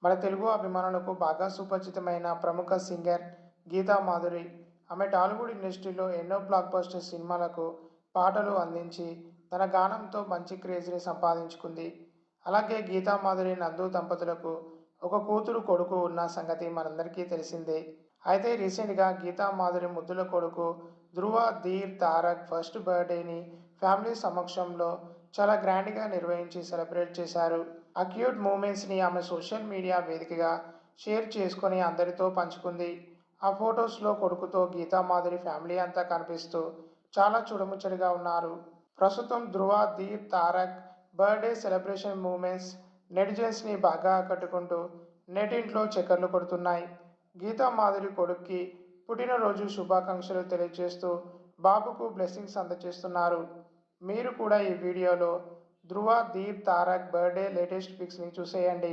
మన తెలుగు అభిమానులకు బాగా సుపరిచితమైన ప్రముఖ సింగర్ గీతా మాధురి. ఆమె టాలీవుడ్ ఇండస్ట్రీలో ఎన్నో బ్లాక్ బస్టర్ సినిమాలకు పాటలు అందించి తన గానంతో మంచి క్రేజ్ని సంపాదించుకుంది. అలాగే గీతా మాధురి నందు దంపతులకు ఒక కూతురు కొడుకు ఉన్న సంగతి మనందరికీ తెలిసిందే. అయితే రీసెంట్గా గీతా మాధురి ముద్దుల కొడుకు ధృవ ధీర్ తారక్ ఫస్ట్ బర్త్డేని ఫ్యామిలీ సమక్షంలో చాలా గ్రాండ్గా నిర్వహించి సెలబ్రేట్ చేశారు. ఆ క్యూట్ మూమెంట్స్ని ఆమె సోషల్ మీడియా వేదికగా షేర్ చేసుకొని అందరితో పంచుకుంది. ఆ ఫొటోస్లో కొడుకుతో గీతా మాధురి ఫ్యామిలీ అంతా కనిపిస్తూ చాలా చూడముచ్చటగా ఉన్నారు. ప్రస్తుతం Dhruva Dheer Tarak birthday celebration moments నెటిజన్స్ని బాగా ఆకట్టుకుంటూ నెటింట్లో చక్కర్లు కొడుతున్నాయి. గీతా మాధురి కొడుక్కి పుట్టినరోజు శుభాకాంక్షలు తెలియజేస్తూ బాబుకు బ్లెస్సింగ్స్ అందజేస్తున్నారు. మీరు కూడా ఈ వీడియోలో ధృవ ధీర్ తారక్ బర్త్డే లేటెస్ట్ పిక్స్ని చూసేయండి.